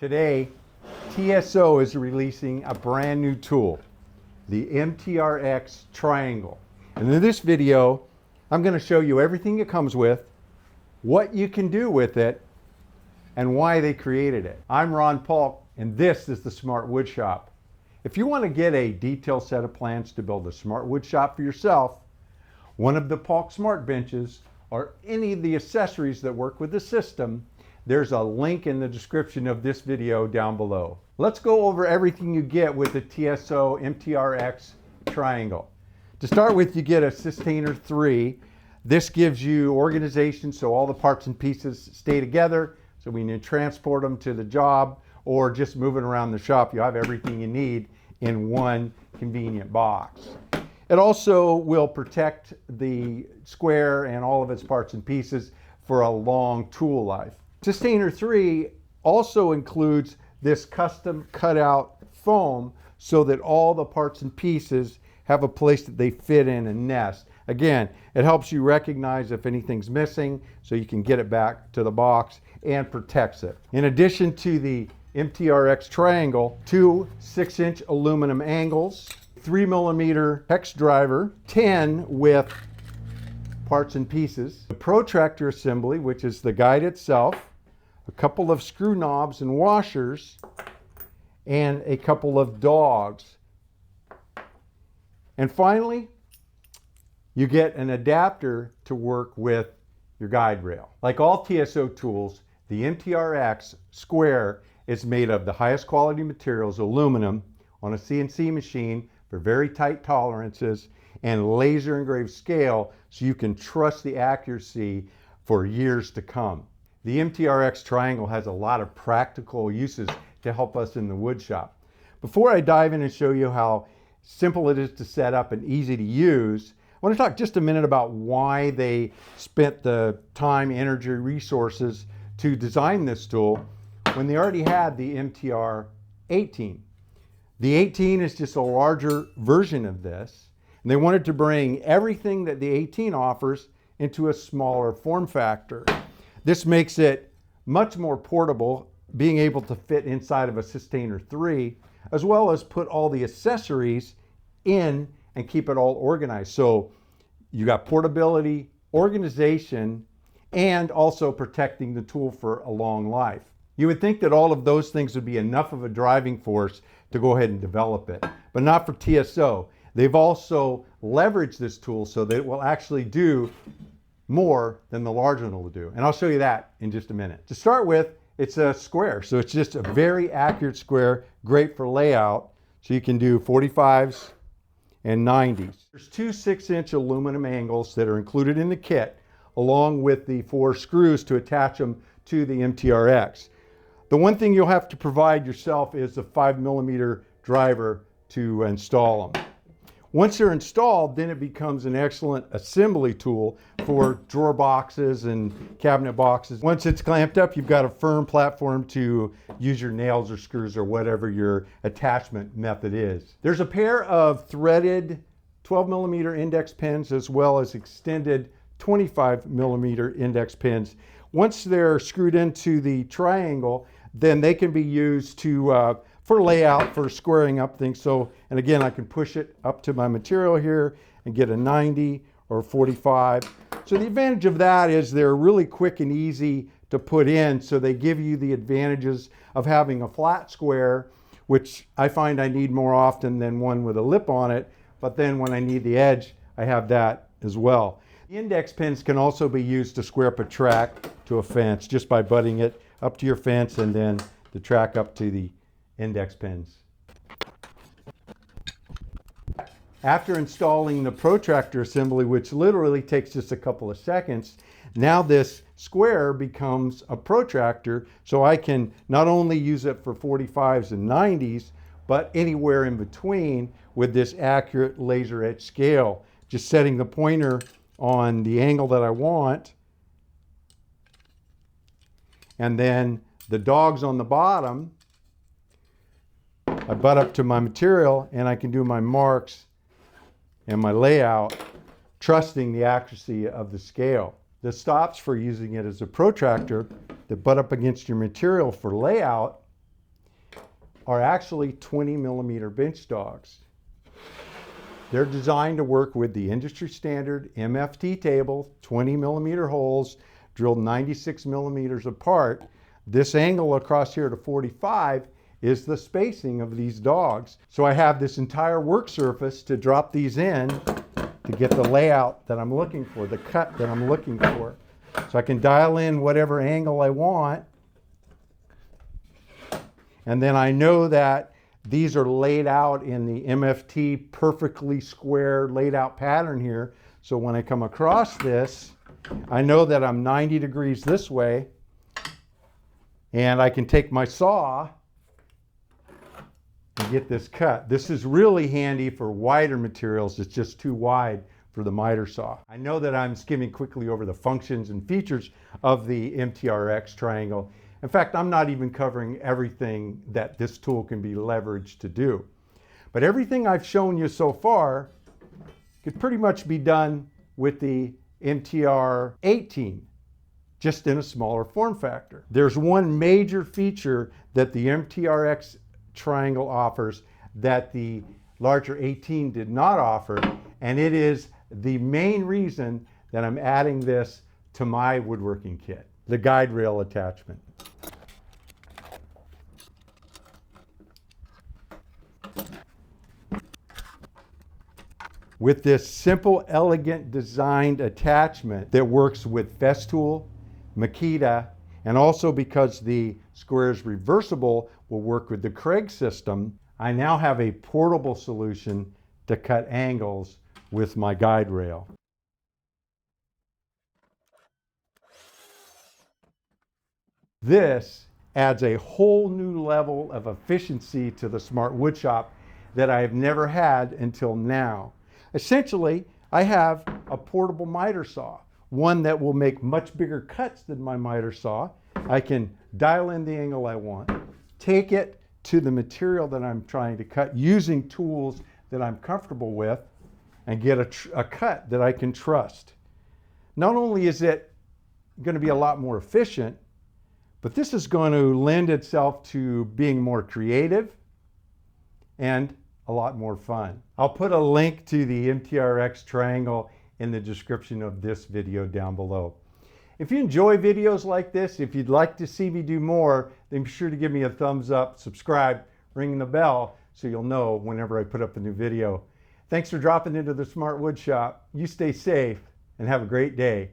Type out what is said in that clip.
Today, TSO is releasing a brand new tool, the MTR-X Triangle. And in this video, I'm going to show you everything it comes with, what you can do with it, and why they created it. I'm Ron Paulk, and this is the Smart Woodshop. If you want to get a detailed set of plans to build a smart woodshop for yourself, one of the Paulk smart benches, or any of the accessories that work with the system, there's a link in the description of this video down below. Let's go over everything you get with the TSO MTR-X Triangle. To start with, you get a Systainer 3. This gives you organization so all the parts and pieces stay together, so when you transport them to the job or just moving around the shop, you have everything you need in one convenient box. It also will protect the square and all of its parts and pieces for a long tool life. Systainer 3 also includes this custom cutout foam so that all the parts and pieces have a place that they fit in and nest. Again, it helps you recognize if anything's missing so you can get it back to the box and protects it. In addition to the MTR-X Triangle, two 6-inch aluminum angles, 3mm hex driver, 10 with parts and pieces, the protractor assembly, which is the guide itself, a couple of screw knobs and washers, and a couple of dogs. And finally, you get an adapter to work with your guide rail. Like all TSO tools, the MTR-X Square is made of the highest quality materials, aluminum, on a CNC machine for very tight tolerances and laser engraved scale so you can trust the accuracy for years to come. The MTR-X Triangle has a lot of practical uses to help us in the wood shop. Before I dive in and show you how simple it is to set up and easy to use, I want to talk just a minute about why they spent the time, energy, resources to design this tool when they already had the MTR-18. The 18 is just a larger version of this, and they wanted to bring everything that the 18 offers into a smaller form factor. This makes it much more portable, being able to fit inside of a Systainer 3, as well as put all the accessories in and keep it all organized. So you got portability, organization, and also protecting the tool for a long life. You would think that all of those things would be enough of a driving force to go ahead and develop it, but not for TSO. They've also leveraged this tool so that it will actually do more than the large one will do. And I'll show you that in just a minute. To start with, it's a square. So it's just a very accurate square, great for layout. So you can do 45s and 90s. There's two 6-inch aluminum angles that are included in the kit, along with the 4 screws to attach them to the MTR-X. The one thing you'll have to provide yourself is a 5mm driver to install them. Once they're installed, then it becomes an excellent assembly tool for drawer boxes and cabinet boxes. Once it's clamped up, you've got a firm platform to use your nails or screws or whatever your attachment method is. There's a pair of threaded 12mm index pins as well as extended 25mm index pins. Once they're screwed into the triangle, then they can be used to for layout, for squaring up things. So, and again, I can push it up to my material here and get a 90 or 45. So the advantage of that is they're really quick and easy to put in. So they give you the advantages of having a flat square, which I find I need more often than one with a lip on it. But then when I need the edge, I have that as well. The index pins can also be used to square up a track to a fence just by butting it up to your fence and then the track up to the index pins. After installing the protractor assembly, which literally takes just a couple of seconds, now this square becomes a protractor, so I can not only use it for 45s and 90s, but anywhere in between with this accurate laser edge scale. Just setting the pointer on the angle that I want, and then the dogs on the bottom, I butt up to my material and I can do my marks and my layout, trusting the accuracy of the scale. The stops for using it as a protractor that butt up against your material for layout are actually 20mm bench dogs. They're designed to work with the industry standard MFT table, 20mm holes, drilled 96mm apart. This angle across here to 45 is the spacing of these dogs. So I have this entire work surface to drop these in to get the layout that I'm looking for, the cut that I'm looking for. So I can dial in whatever angle I want. And then I know that these are laid out in the MFT perfectly square laid out pattern here. So when I come across this, I know that I'm 90 degrees this way, and I can take my saw and get this cut. This is really handy for wider materials. It's just too wide for the miter saw. I know that I'm skimming quickly over the functions and features of the MTR-X triangle. In fact, I'm not even covering everything that this tool can be leveraged to do. But everything I've shown you so far could pretty much be done with the MTR-18, just in a smaller form factor. There's one major feature that the MTR-X triangle offers that the larger 18 did not offer, and it is the main reason that I'm adding this to my woodworking kit, the guide rail attachment. With this simple, elegant designed attachment that works with Festool, Makita, and also because the square is reversible, will work with the Craig system, I now have a portable solution to cut angles with my guide rail. This adds a whole new level of efficiency to the Smart Woodshop that I have never had until now. Essentially, I have a portable miter saw, one that will make much bigger cuts than my miter saw. I can dial in the angle I want, take it to the material that I'm trying to cut using tools that I'm comfortable with, and get a cut that I can trust. Not only is it going to be a lot more efficient, but this is going to lend itself to being more creative and a lot more fun. I'll put a link to the MTR-X triangle in the description of this video down below. If you enjoy videos like this, if you'd like to see me do more, then be sure to give me a thumbs up, subscribe, ring the bell so you'll know whenever I put up a new video. Thanks for dropping into the Smart Woodshop. You stay safe and have a great day.